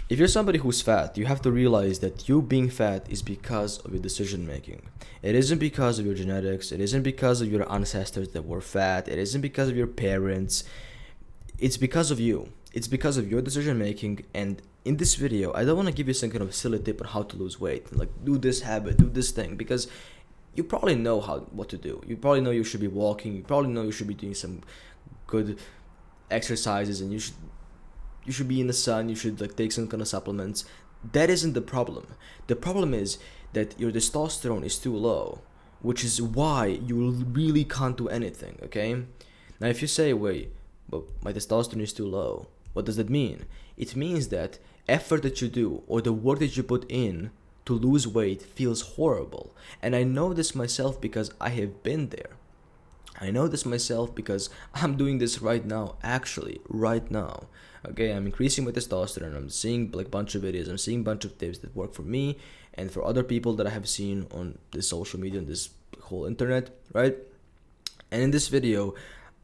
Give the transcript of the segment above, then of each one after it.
If you're somebody who's fat, you have to realize that you being fat is because of your decision making. It isn't because of your genetics. It isn't because of your ancestors that were fat. It isn't because of your parents. It's because of you. It's because of your decision making. And in this video, I don't want to give you some kind of silly tip on how to lose weight. Like, do this habit, do this thing, because you probably know what to do. You probably know you should be walking. You probably know you should be doing some good exercises, and you should be in the sun. You should like take some kind of supplements. That isn't the problem. The problem is that your testosterone is too low, which is why you really can't do anything. Okay. Now, if you say, "Wait, but my testosterone is too low," what does that mean? It means that effort that you do or the work that you put in to lose weight feels horrible. And I know this myself because I have been there. I know this myself because I'm doing this right now, actually, right now. Okay, I'm increasing my testosterone. I'm seeing like a bunch of videos. I'm seeing a bunch of tips that work for me and for other people that I have seen on this social media, on this whole internet, right? And in this video,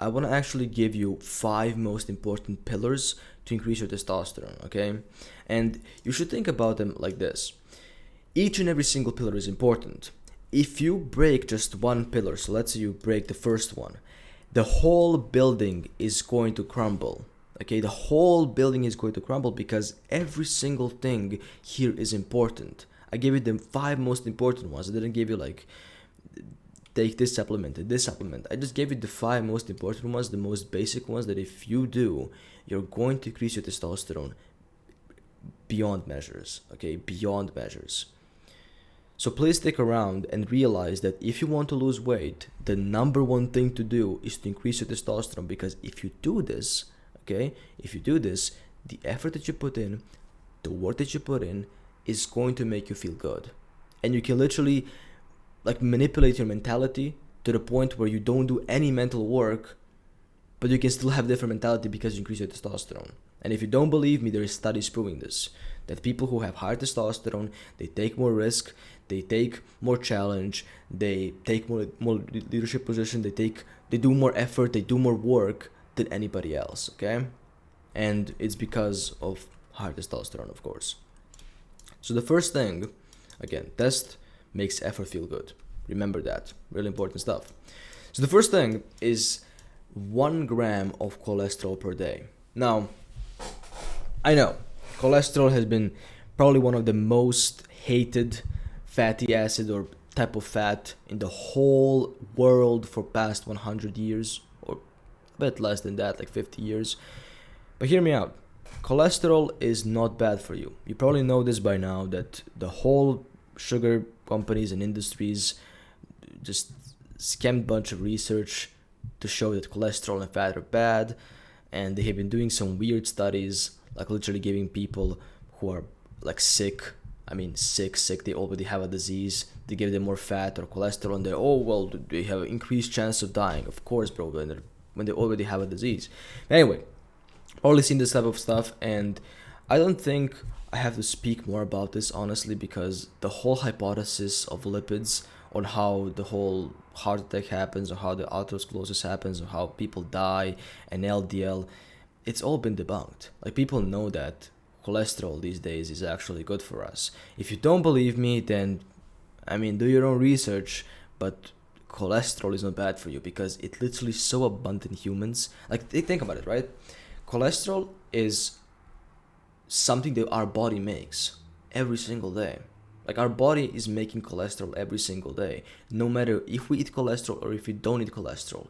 I want to actually give you 5 most important pillars to increase your testosterone, okay? And you should think about them like this. Each and every single pillar is important. If you break just one pillar, so let's say you break the first one, the whole building is going to crumble. Okay, the whole building is going to crumble because every single thing here is important. I gave you the 5 most important ones. I didn't give you like take this supplement and this supplement. I just gave you the 5 most important ones, the most basic ones that if you do, you're going to increase your testosterone beyond measures. Okay, beyond measures. So please stick around and realize that if you want to lose weight, the number one thing to do is to increase your testosterone, because if you do this, okay, if you do this, the effort that you put in, the work that you put in is going to make you feel good. And you can literally like manipulate your mentality to the point where you don't do any mental work, but you can still have different mentality because you increase your testosterone. And if you don't believe me, there is studies proving this, that people who have higher testosterone, they take more risk, they take more challenge, they take more leadership position, they do more effort, they do more work than anybody else, okay? And it's because of higher testosterone, of course. So the first thing, again, test makes effort feel good. Remember that, really important stuff. So the first thing is 1 gram of cholesterol per day. Now, I know cholesterol has been probably one of the most hated fatty acid or type of fat in the whole world for past 100 years, or a bit less than that, like 50 years. But hear me out. Cholesterol is not bad for you. You probably know this by now, that the whole sugar companies and industries just scammed a bunch of research to show that cholesterol and fat are bad, and they have been doing some weird studies, like literally giving people who are like sick, they already have a disease, they give them more fat or cholesterol, and they have an increased chance of dying. Of course, bro, when they already have a disease. Anyway, already seen this type of stuff, and I don't think I have to speak more about this, honestly, because the whole hypothesis of lipids on how the whole heart attack happens, or how the atherosclerosis happens, or how people die, and LDL, it's all been debunked. Like, people know that cholesterol these days is actually good for us. If you don't believe me, then, do your own research, but cholesterol is not bad for you because it's literally so abundant in humans. Like, think about it, right? Cholesterol is something that our body makes every single day. Like, our body is making cholesterol every single day, no matter if we eat cholesterol or if we don't eat cholesterol.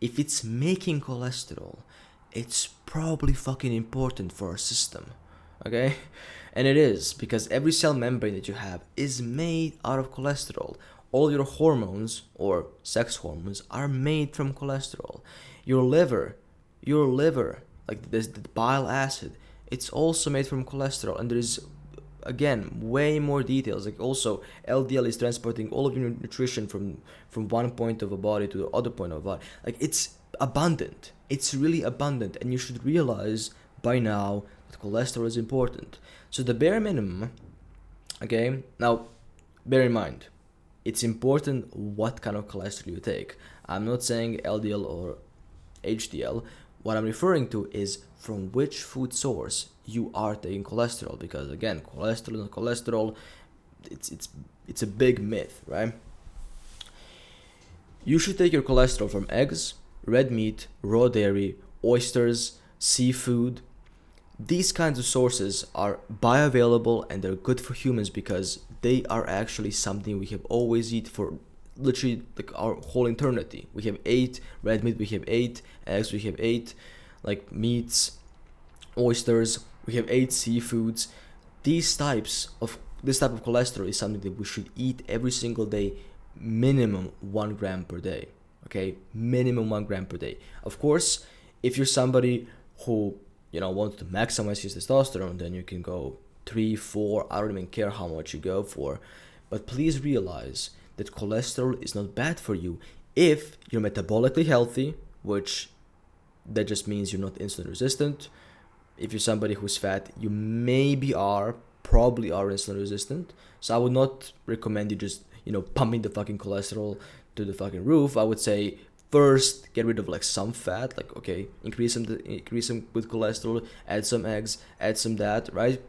If it's making cholesterol, it's probably fucking important for our system, okay? And it is, because every cell membrane that you have is made out of cholesterol. All your hormones, or sex hormones, are made from cholesterol. Your liver, like this, the bile acid, it's also made from cholesterol. And there's, again, way more details. Like, also, LDL is transporting all of your nutrition from one point of a body to the other point of a body. Like, it's abundant. It's really abundant, and you should realize by now that cholesterol is important. So the bare minimum, okay, now bear in mind, it's important what kind of cholesterol you take. I'm not saying LDL or HDL. What I'm referring to is from which food source you are taking cholesterol, because again, cholesterol, it's a big myth, right? You should take your cholesterol from eggs, red meat, raw dairy, oysters, seafood. These kinds of sources are bioavailable and they're good for humans because they are actually something we have always eat for literally like our whole eternity. We have ate red meat, we have ate eggs, we have ate like meats, oysters, we have ate seafoods. This type of cholesterol is something that we should eat every single day, minimum 1 gram per day. Okay, minimum 1 gram per day. Of course, if you're somebody who wants to maximize his testosterone, then you can go 3, 4. I don't even care how much you go for. But please realize that cholesterol is not bad for you if you're metabolically healthy, which that just means you're not insulin resistant. If you're somebody who's fat, you probably are insulin resistant. So I would not recommend you just, pumping the fucking cholesterol to the fucking roof. I would say first get rid of like some fat, like okay, increase them with cholesterol, add some eggs, add some that, right?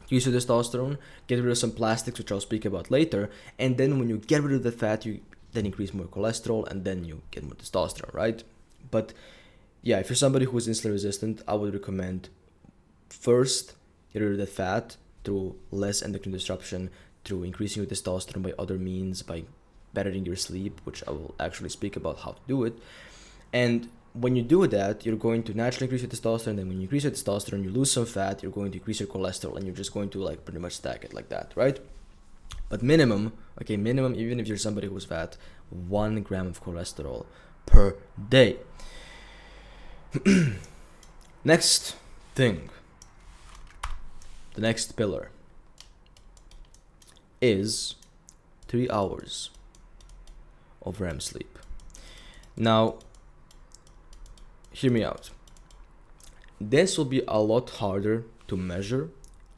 Increase your testosterone, get rid of some plastics, which I'll speak about later, and then when you get rid of the fat, you then increase more cholesterol, and then you get more testosterone, right? But yeah, if you're somebody who is insulin resistant, I would recommend first get rid of the fat through less endocrine disruption, through increasing your testosterone by other means, by bettering your sleep, which I will actually speak about how to do it. And when you do that, you're going to naturally increase your testosterone. Then when you increase your testosterone, you lose some fat, you're going to increase your cholesterol, and you're just going to like pretty much stack it like that, right? But minimum, even if you're somebody who's fat, 1 gram of cholesterol per day. Next thing, the next pillar is 3 hours of REM sleep. Now, hear me out. This will be a lot harder to measure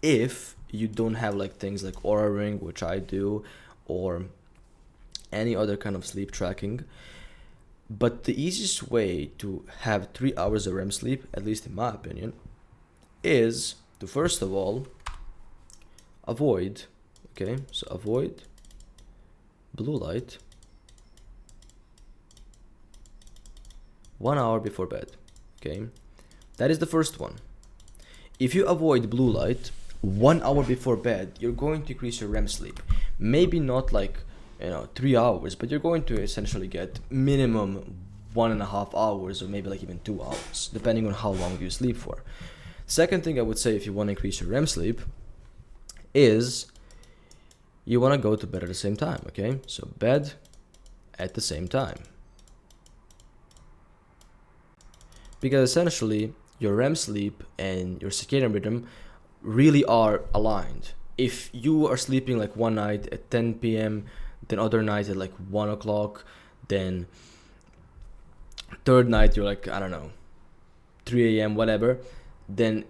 if you don't have like things like Oura Ring, which I do, or any other kind of sleep tracking. But the easiest way to have 3 hours of REM sleep, at least in my opinion, is to first of all avoid blue light 1 hour before bed. Okay, that is the first one. If you avoid blue light 1 hour before bed, you're going to increase your REM sleep. Maybe not like 3 hours, but you're going to essentially get minimum 1.5 hours, or maybe like even 2 hours, depending on how long you sleep for. Second thing I would say, if you want to increase your REM sleep, is you want to go to bed at the same time. Okay, so bed at the same time, because essentially your REM sleep and your circadian rhythm really are aligned. If you are sleeping like one night at 10 p.m., then other night at like 1 o'clock, then third night you're like, I don't know, 3 a.m., whatever, then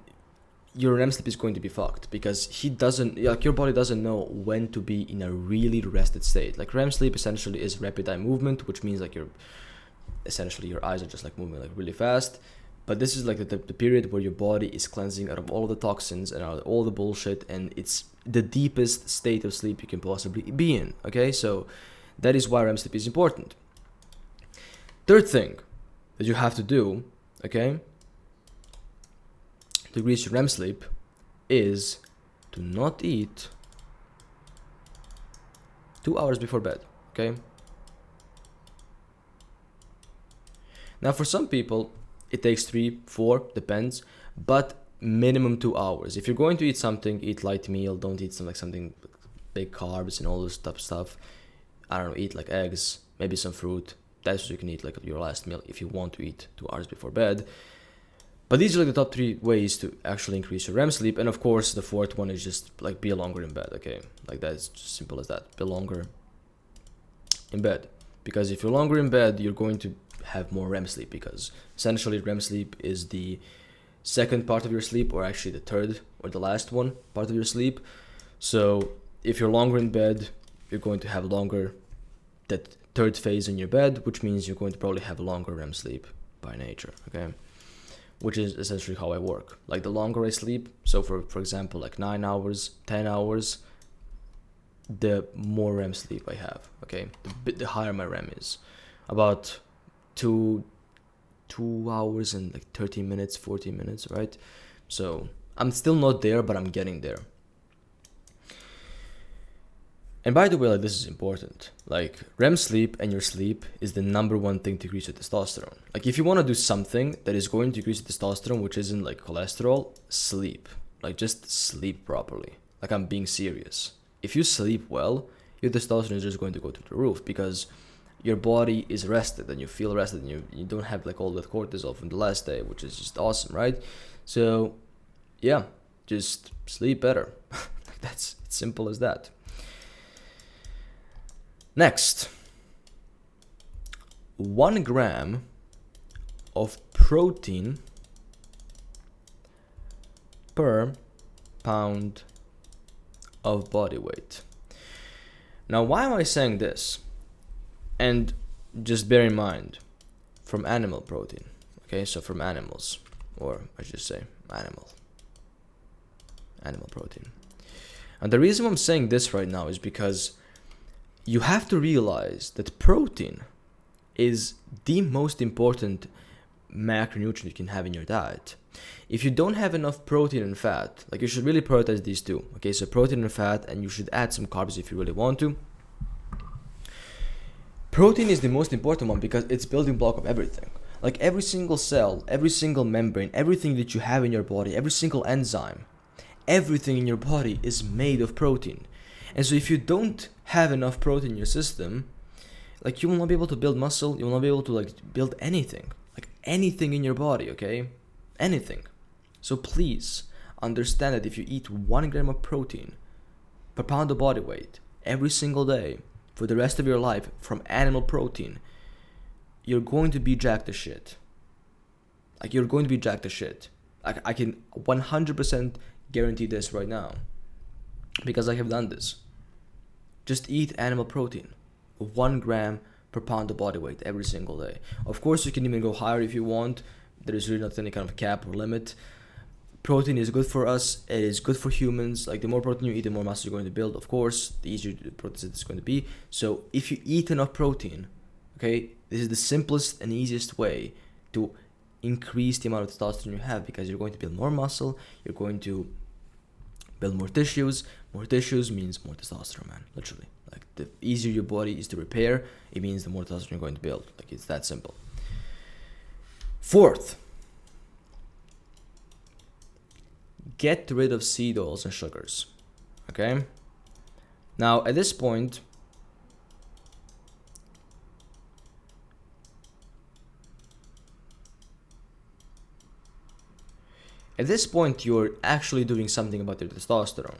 your REM sleep is going to be fucked, because your body doesn't know when to be in a really rested state. Like REM sleep essentially is rapid eye movement, which means like your eyes are just like moving like really fast. But this is like the period where your body is cleansing out of all of the toxins and out of all the bullshit, and it's the deepest state of sleep you can possibly be in. Okay, so that is why REM sleep is important. Third thing that you have to do, okay, to increase your REM sleep, is to not eat 2 hours before bed. Okay. Now, for some people, it takes 3, 4, depends, but minimum 2 hours. If you're going to eat something, eat light meal. Don't eat something with big carbs and all this stuff. I don't know, eat like eggs, maybe some fruit. That's what you can eat like your last meal if you want to eat 2 hours before bed. But these are like the top 3 ways to actually increase your REM sleep. And of course, the fourth one is just like be longer in bed. Okay, like that's just simple as that. Be longer in bed, because if you're longer in bed, you're going to have more REM sleep, because essentially REM sleep is the second part of your sleep, or actually the third or the last one part of your sleep. So if you're longer in bed, you're going to have longer that third phase in your bed, which means you're going to probably have longer REM sleep by nature. Okay, which is essentially how I work. Like the longer I sleep, so for example, like 9 hours, 10 hours, the more REM sleep I have. Okay, the higher my REM is, about 2 hours and like 30 minutes, 40 minutes, right? So I'm still not there, but I'm getting there. And by the way, like, this is important. Like, REM sleep and your sleep is the number one thing to increase your testosterone. Like, if you want to do something that is going to increase your testosterone, which isn't like cholesterol, sleep. Like, just sleep properly. Like, I'm being serious. If you sleep well, your testosterone is just going to go through the roof, because your body is rested and you feel rested, and you don't have like all that cortisol from the last day, which is just awesome, right? So, yeah, just sleep better. That's as simple as that. Next, 1 gram of protein per pound of body weight. Now, why am I saying this? And just bear in mind, from animal protein, okay? So from animals, or I should say animal protein. And the reason I'm saying this right now is because you have to realize that protein is the most important macronutrient you can have in your diet. If you don't have enough protein and fat, like, you should really prioritize these two. Okay, so protein and fat, and you should add some carbs if you really want to. Protein is the most important one because it's building block of everything. Like, every single cell, every single membrane, everything that you have in your body, every single enzyme, everything in your body is made of protein. And so if you don't have enough protein in your system, like, you will not be able to build muscle, you will not be able to like build anything. Like, anything in your body, okay? Anything. So please understand that if you eat 1 gram of protein per pound of body weight every single day for the rest of your life from animal protein, you're going to be jacked to shit. Like, you're going to be jacked to shit. I can 100% guarantee this right now, because I have done this. Just eat animal protein, 1 gram per pound of body weight every single day. Of course, you can even go higher if you want. There is really not any kind of cap or limit. Protein is good for us. It is good for humans. Like, the more protein you eat, the more muscle you're going to build. Of course, the easier the protein is going to be. So if you eat enough protein, okay, this is the simplest and easiest way to increase the amount of testosterone you have, because you're going to build more muscle. You're going to build more tissues. More tissues means more testosterone, man. Literally. Like, the easier your body is to repair, it means the more testosterone you're going to build. Like, it's that simple. Fourth, get rid of seed oils and sugars. Okay? Now, at this point, you're actually doing something about your testosterone.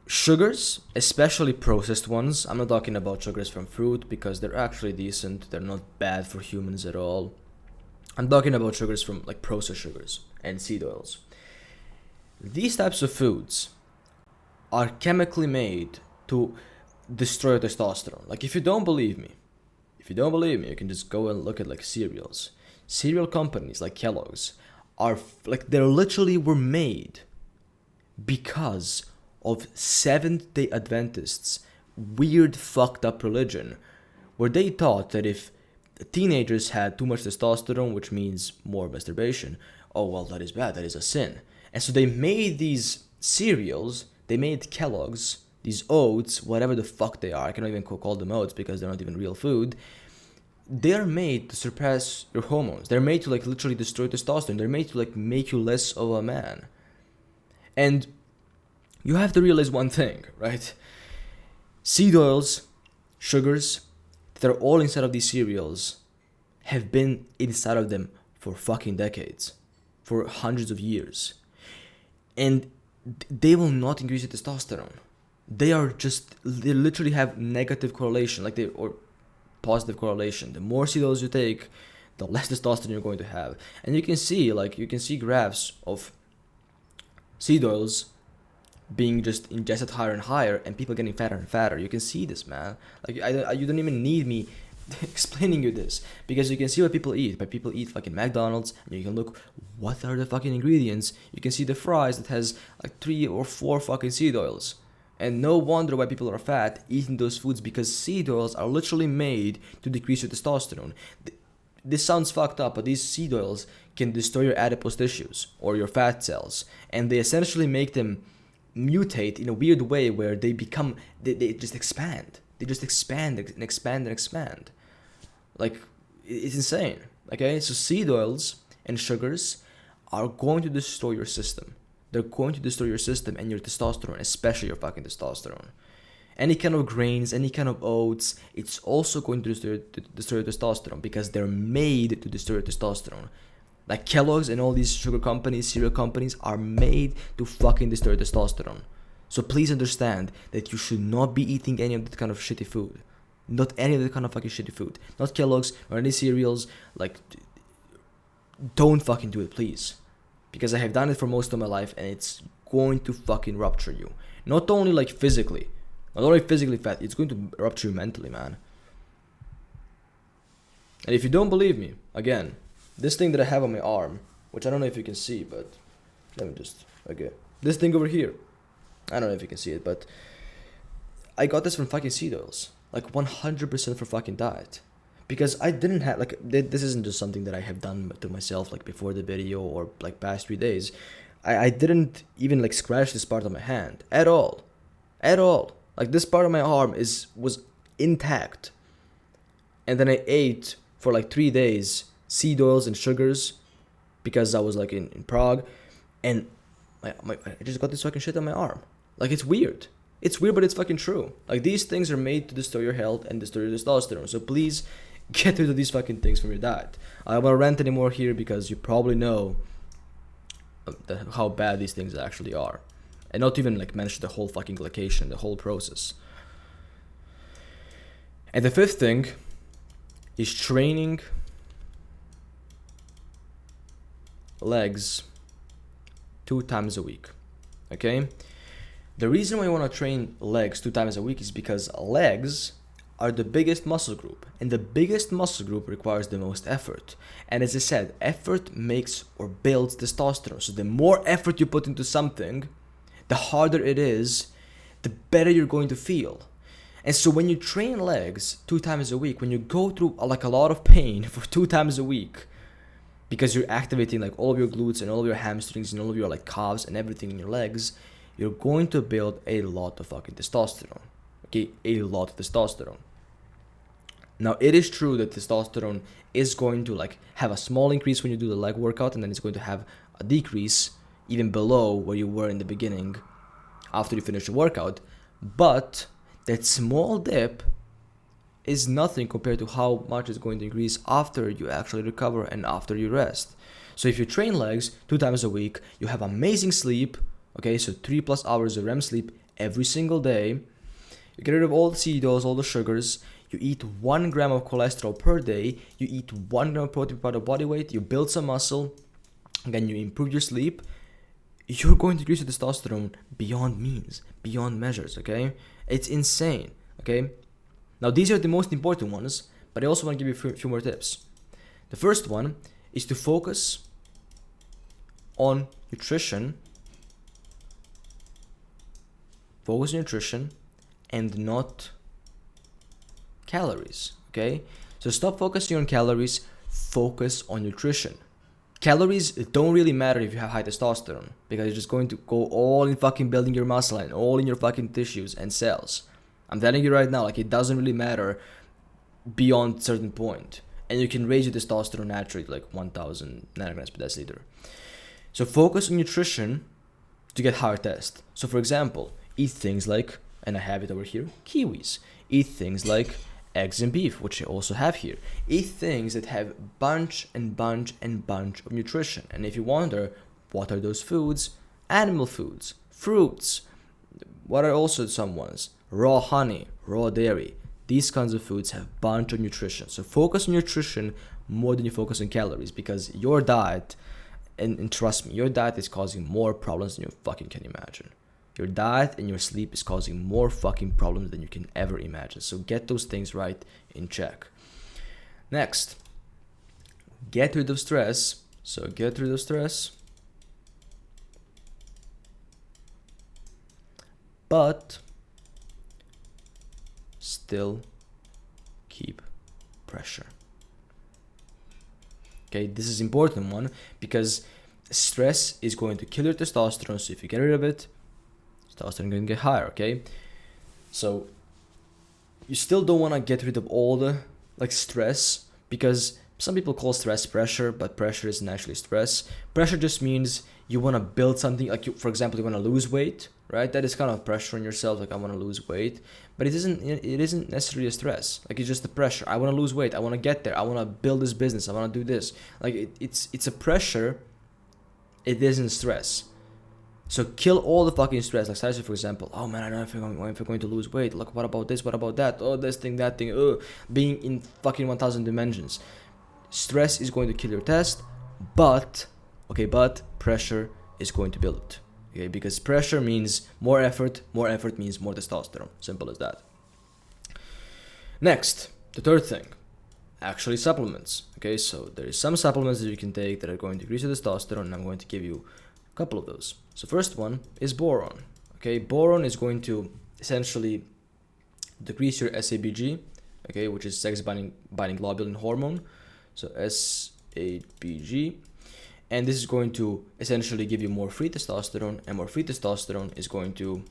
Sugars, especially processed ones, I'm not talking about sugars from fruit because they're actually decent, they're not bad for humans at all. I'm talking about sugars from like processed sugars and seed oils. These types of foods are chemically made to destroy testosterone. Like, if you don't believe me, you can just go and look at like cereals. Cereal companies like Kellogg's are like, they literally were made because of Seventh-day Adventists' weird fucked up religion, where they thought that if teenagers had too much testosterone, which means more masturbation, oh well, that is bad, that is a sin. And so they made these cereals, they made Kellogg's, these oats, whatever the fuck they are, I cannot even call them oats because they're not even real food. They're made to suppress your hormones. They're made to like literally destroy testosterone. They're made to like make you less of a man. And you have to realize one thing, right? Seed oils, sugars, that are all inside of these cereals have been inside of them for fucking decades, for hundreds of years. And they will not increase your testosterone. They literally have negative correlation, or positive correlation. The more seed oils you take, the less testosterone you're going to have. And you can see graphs of seed oils being just ingested higher and higher, and people getting fatter and fatter. You can see this, man. Like, you don't even need me explaining you this because you can see what people eat. But people eat fucking McDonald's, and you can look what are the fucking ingredients. You can see the fries that has like 3 or 4 fucking seed oils. And no wonder why people are fat eating those foods, because seed oils are literally made to decrease your testosterone. This sounds fucked up, but these seed oils can destroy your adipose tissues or your fat cells, and they essentially make them mutate in a weird way where they become, they just expand. They just expand and expand and expand. Like, it's insane. Okay, so seed oils and sugars are going to destroy your system. They're going to destroy your system and your testosterone, especially your fucking testosterone. Any kind of grains, any kind of oats, it's also going to destroy your testosterone because they're made to destroy your testosterone. Like Kellogg's and all these sugar companies, cereal companies are made to fucking destroy your testosterone. So please understand that you should not be eating any of that kind of shitty food. Not any of that kind of fucking shitty food. Not Kellogg's or any cereals. Like, don't fucking do it, please. Because I have done it for most of my life and it's going to fucking rupture you. Not only like physically. Not only physically fat, it's going to rupture you mentally, man. And if you don't believe me, again, this thing that I have on my arm, which I don't know if you can see, but let me just, okay. This thing over here, I don't know if you can see it, but I got this from fucking seed oils. Like 100% for fucking diet. Because I didn't have, like, this isn't just something that I have done to myself, like, before the video or, like, past 3 days. I didn't even, like, scratch this part of my hand. At all. At all. Like, this part of my arm was intact. And then I ate for, like, 3 days seed oils and sugars because I was, like, in Prague. And I just got this fucking shit on my arm. Like, it's weird. It's weird, but it's fucking true. Like, these things are made to destroy your health and destroy your testosterone. So please get rid of these fucking things from your diet. I don't want to rant anymore here because you probably know how bad these things actually are. And not even like mention the whole fucking glycation, the whole process. And the fifth thing is training legs 2 times a week. Okay? The reason why you want to train legs 2 times a week is because legs are the biggest muscle group, and the biggest muscle group requires the most effort. And as I said, effort makes or builds testosterone. So the more effort you put into something, the harder it is, the better you're going to feel. And so when you train legs 2 times a week, when you go through like a lot of pain for 2 times a week, because you're activating like all of your glutes and all of your hamstrings and all of your like calves and everything in your legs, you're going to build a lot of fucking testosterone. Okay, a lot of testosterone. Now, it is true that testosterone is going to like have a small increase when you do the leg workout, and then it's going to have a decrease even below where you were in the beginning after you finish the workout. But that small dip is nothing compared to how much it's going to increase after you actually recover and after you rest. So if you train legs 2 times a week, you have amazing sleep. Okay, so 3+ hours of REM sleep every single day. You get rid of all the seed oils, all the sugars. You eat 1 gram of cholesterol per day. You eat 1 gram of protein per part of body weight. You build some muscle. Again, you improve your sleep. You're going to increase your testosterone beyond means, beyond measures, okay? It's insane, okay? Now, these are the most important ones, but I also want to give you a few more tips. The first one is to focus on nutrition. Focus on nutrition and not calories, okay? So stop focusing on calories, focus on nutrition. Calories don't really matter if you have high testosterone, because you're just going to go all in fucking building your muscle and all in your fucking tissues and cells. I'm telling you right now, like, it doesn't really matter beyond a certain point. And you can raise your testosterone naturally to like 1000 nanograms per deciliter. So focus on nutrition to get higher test. So for example, eat things like, and I have it over here, kiwis. Eat things like eggs and beef, which I also have here. Eat things that have bunch of nutrition. And if you wonder, what are those foods? Animal foods, fruits. What are also some ones? Raw honey, raw dairy. These kinds of foods have bunch of nutrition. So focus on nutrition more than you focus on calories, because your diet, and trust me, your diet is causing more problems than you fucking can imagine. Your diet and your sleep is causing more fucking problems than you can ever imagine. So get those things right in check. Next, get rid of stress. So get rid of stress, but still keep pressure. Okay, this is important one because stress is going to kill your testosterone. So if you get rid of it, testosterone going to get higher. Okay, so you still don't want to get rid of all the like stress, because some people call stress pressure, but pressure isn't actually stress. Pressure just means you want to build something, like you, for example, you want to lose weight, right? That is kind of pressure on yourself, like I want to lose weight, but it isn't necessarily a stress. Like it's just the pressure. I want to lose weight. I want to get there. I want to build this business. I want to do this. Like it's a pressure. It isn't stress. So kill all the fucking stress. Like Sasha, for example, oh man, I don't know if I'm going to lose weight. Like what about this? What about that? Oh, this thing, that thing. Being in fucking 1,000 dimensions. Stress is going to kill your test, but pressure is going to build it. Okay, because pressure means more effort means more testosterone. Simple as that. Next, the third thing, actually supplements. Okay, so there is some supplements that you can take that are going to increase your testosterone, and I'm going to give you a couple of those. So first one is boron. Okay, boron is going to essentially decrease your SABG, okay, which is sex binding globulin hormone. So SABG, and this is going to essentially give you more free testosterone, and more free testosterone is going to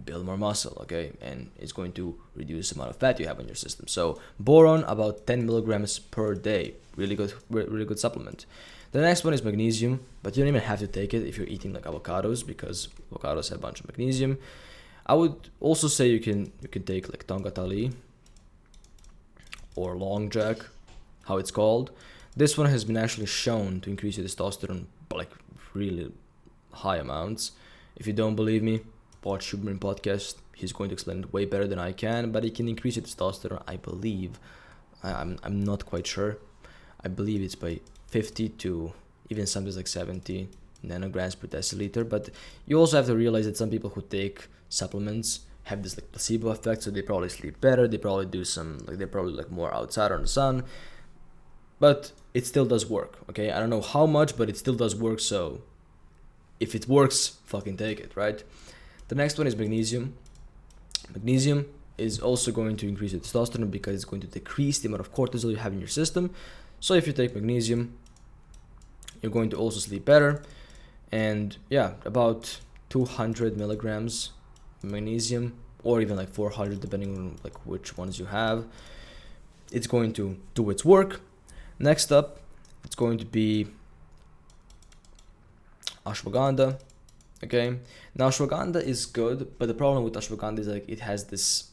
build more muscle, okay, and it's going to reduce the amount of fat you have in your system. So boron, about 10 milligrams per day, really good supplement. The next one is magnesium, but you don't even have to take it if you're eating like avocados, because avocados have a bunch of magnesium. I would also say you can take like Tongatali or Long Jack, how it's called. This one has been actually shown to increase your testosterone by like really high amounts. If you don't believe me, watch Huberman podcast. He's going to explain it way better than I can, but it can increase your testosterone, I believe. I'm not quite sure. I believe it's by 50 to even sometimes like 70 nanograms per deciliter. But you also have to realize that some people who take supplements have this like placebo effect, so they probably sleep better, they probably do some like they're probably like more outside on the sun, but it still does work. Okay, I don't know how much, but it still does work. So if it works, fucking take it, right? The next one is magnesium. Magnesium is also going to increase your testosterone because it's going to decrease the amount of cortisol you have in your system. So if you take magnesium, you're going to also sleep better. And yeah, about 200 milligrams magnesium, or even like 400 depending on like which ones you have. It's going to do its work. Next up, it's going to be ashwagandha. Okay, now ashwagandha is good, but the problem with ashwagandha is like it has this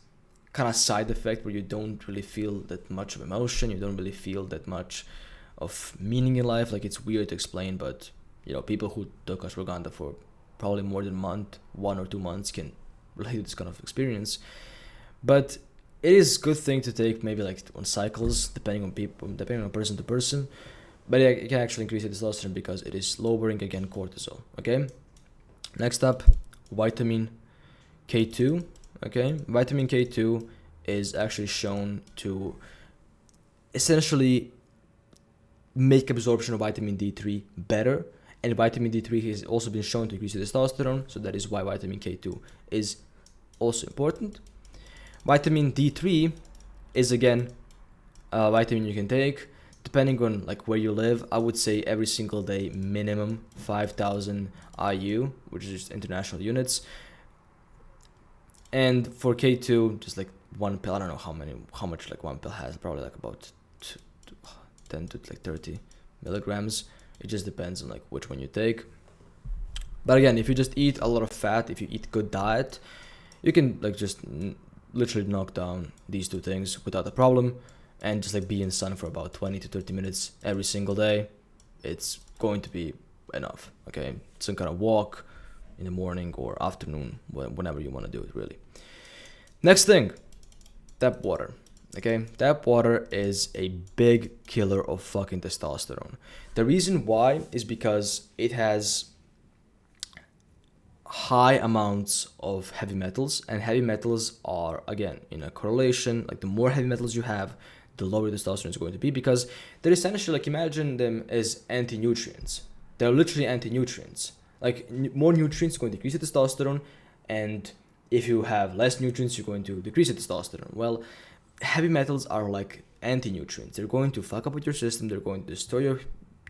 kind of side effect where you don't really feel that much of emotion, you don't really feel that much of meaning in life. Like it's weird to explain, but you know, people who took ashwagandha for probably more than a month, 1 or 2 months, can relate to this kind of experience. But it is a good thing to take maybe like on cycles, depending on person to person. But it can actually increase your testosterone because it is lowering again cortisol. Okay. Next up, vitamin K2. Okay, vitamin K2 is actually shown to essentially make absorption of vitamin D3 better, and vitamin D3 has also been shown to increase your testosterone, so that is why vitamin K2 is also important. Vitamin D3 is again a vitamin you can take depending on like where you live. I would say every single day minimum 5,000 IU, which is just international units. And for K2, just like one pill. I don't know how much like one pill has. Probably like about 10 to like 30 milligrams. It just depends on like which one you take. But again, if you just eat a lot of fat, if you eat good diet, you can like just literally knock down these two things without a problem, and just like be in the sun for about 20 to 30 minutes every single day. It's going to be enough. Okay, some kind of walk in the morning or afternoon, whenever you want to do it, really. Next thing, tap water. Okay, tap water is a big killer of fucking testosterone. The reason why is because it has high amounts of heavy metals, and heavy metals are again in a correlation. Like the more heavy metals you have, the lower testosterone is going to be, because they're essentially, like, imagine them as anti-nutrients. They're literally anti-nutrients. Like, more nutrients are going to decrease the testosterone, and if you have less nutrients, you're going to decrease the testosterone. Well, heavy metals are like anti-nutrients. They're going to fuck up with your system. They're going to destroy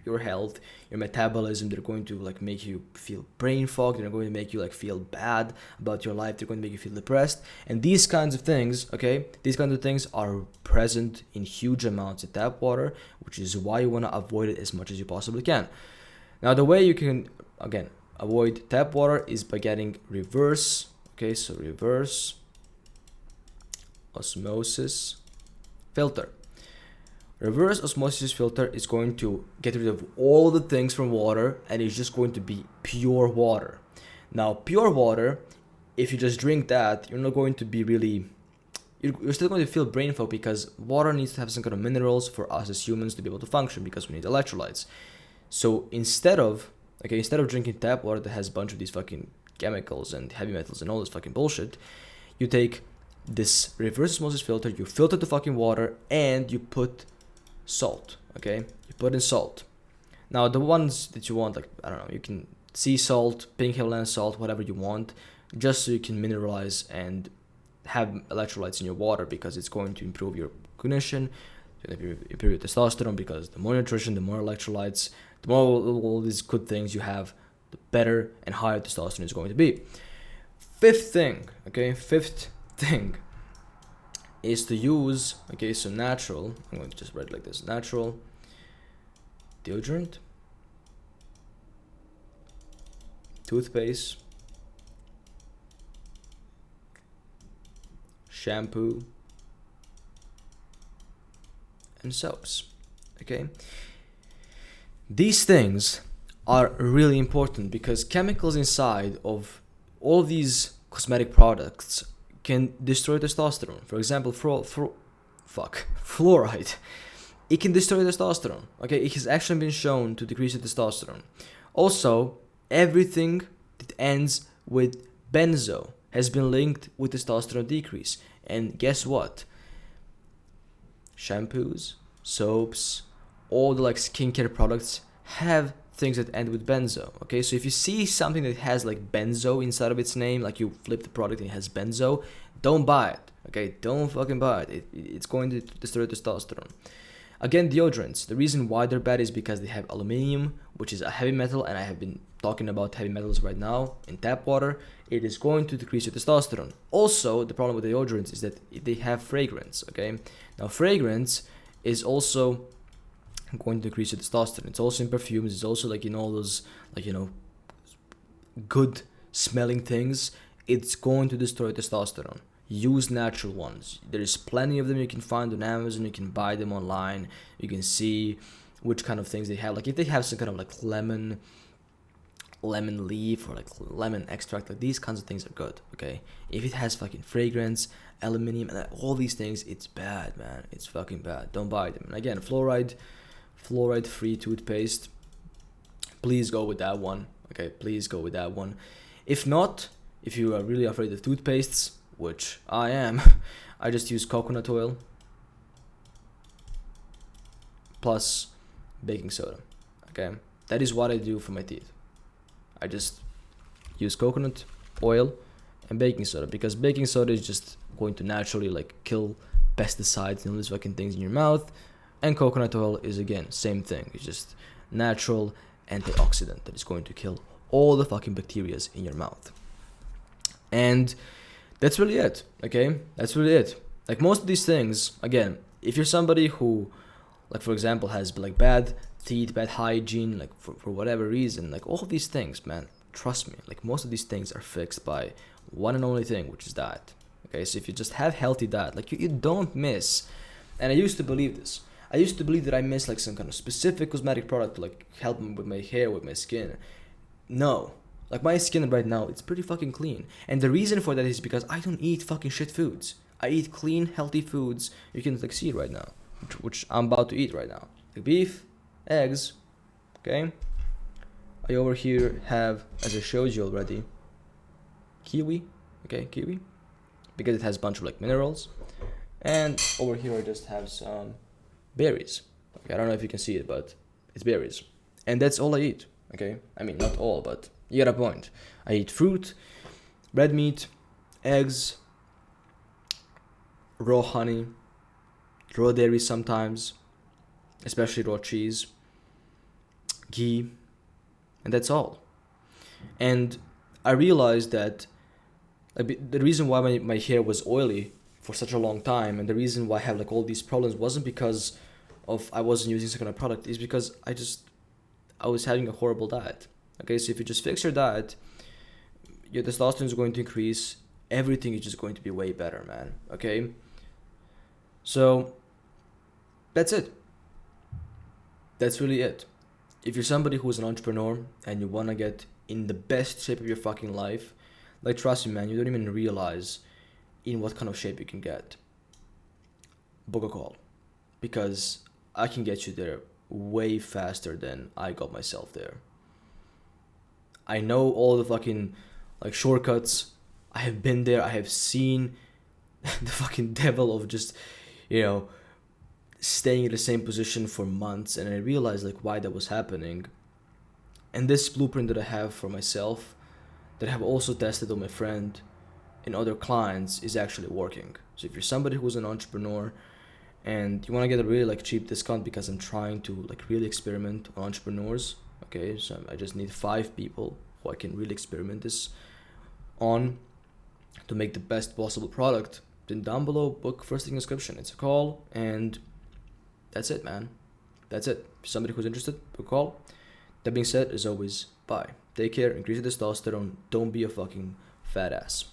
your health, your metabolism. They're going to like make you feel brain fog. They're going to make you like feel bad about your life. They're going to make you feel depressed. And these kinds of things, okay, these kinds of things are present in huge amounts in tap water, which is why you want to avoid it as much as you possibly can. Now, the way you can, again, avoid tap water is by getting reverse, okay, so reverse osmosis filter. Reverse osmosis filter is going to get rid of all the things from water, and it's just going to be pure water. Now, pure water, if you just drink that, you're not going to be really, you're still going to feel brain fog, because water needs to have some kind of minerals for us as humans to be able to function, because we need electrolytes. So instead of drinking tap water that has a bunch of these fucking chemicals and heavy metals and all this fucking bullshit, you take this reverse osmosis filter, you filter the fucking water, and you put salt, okay? You put in salt. Now, the ones that you want, like, I don't know, you can sea salt, pink Himalayan salt, whatever you want, just so you can mineralize and have electrolytes in your water, because it's going to improve your cognition, improve your testosterone, because the more nutrition, the more electrolytes, the more all these good things you have, the better and higher testosterone is going to be. Fifth thing is to use, okay, so natural, I'm going to just write it like this, natural deodorant, toothpaste, shampoo, and soaps, okay? These things are really important, because chemicals inside of all these cosmetic products can destroy testosterone. For example, fluoride. It can destroy testosterone. Okay, it has actually been shown to decrease the testosterone. Also, everything that ends with benzo has been linked with testosterone decrease. And guess what? Shampoos, soaps, all the like skincare products have things that end with benzo. Okay, so if you see something that has like benzo inside of its name, like you flip the product and it has benzo, don't buy it. Okay, don't fucking buy it. It's going to destroy testosterone. Again, deodorants, the reason why they're bad is because they have aluminium, which is a heavy metal, and I have been talking about heavy metals right now in tap water. It is going to decrease your testosterone. Also, the problem with deodorants is that they have fragrance. Okay, now fragrance is also going to decrease your testosterone. It's also in perfumes. It's also like in all those, like, you know, good smelling things. It's going to destroy testosterone. Use natural ones. There is plenty of them you can find on Amazon. You can buy them online. You can see which kind of things they have. Like if they have some kind of like lemon leaf or like lemon extract, like these kinds of things are good. Okay, if it has fucking fragrance, aluminium, and all these things, it's bad, man. It's fucking bad. Don't buy them. And again, fluoride free toothpaste, please go with that one. Okay, please go with that one. If not, if you are really afraid of toothpastes, which I am, I just use coconut oil plus baking soda. Okay, that is what I do for my teeth. I just use coconut oil and baking soda, because baking soda is just going to naturally like kill pesticides and all these fucking things in your mouth. And coconut oil is, again, same thing. It's just natural antioxidant that is going to kill all the fucking bacteria in your mouth. And that's really it, okay? That's really it. Like most of these things, again, if you're somebody who, like for example, has like bad teeth, bad hygiene, like for whatever reason, like all of these things, man, trust me, like most of these things are fixed by one and only thing, which is diet. Okay, so if you just have healthy diet, like you don't miss, and I used to believe this. I used to believe that I missed like some kind of specific cosmetic product to like help me with my hair, with my skin. No. Like my skin right now, it's pretty fucking clean. And the reason for that is because I don't eat fucking shit foods. I eat clean, healthy foods. You can like see it right now, which I'm about to eat right now. Like beef, eggs, okay? I over here have, as I showed you already, kiwi, okay, kiwi. Because it has a bunch of like minerals. And over here I just have some berries. Okay, I don't know if you can see it, but it's berries. And that's all I eat. Okay, I mean not all, but you get a point. I eat fruit, red meat, eggs, raw honey, raw dairy sometimes, especially raw cheese, ghee, and that's all. And I realized that the reason why my hair was oily for such a long time, and the reason why I have like all these problems, wasn't because of I wasn't using some kind of product. Is because I was having a horrible diet. Okay, so if you just fix your diet, your testosterone is going to increase. Everything is just going to be way better, man. Okay, so that's it. That's really it. If you're somebody who's an entrepreneur and you want to get in the best shape of your fucking life, like trust me, man, you don't even realize in what kind of shape you can get. Book a call, because I can get you there way faster than I got myself there. I know all the fucking like shortcuts. I have been there. I have seen the fucking devil of just, you know, staying in the same position for months, and I realized like why that was happening. And this blueprint that I have for myself, that I have also tested on my friend and other clients, is actually working. So if you're somebody who's an entrepreneur and you want to get a really like cheap discount, because I'm trying to like really experiment on entrepreneurs, okay, so I just need 5 people who I can really experiment this on to make the best possible product, then down below book first thing description. It's a call, and that's it, man. That's it. Somebody who's interested, book a call. That being said, as always, bye. Take care, increase your testosterone, don't be a fucking fat ass.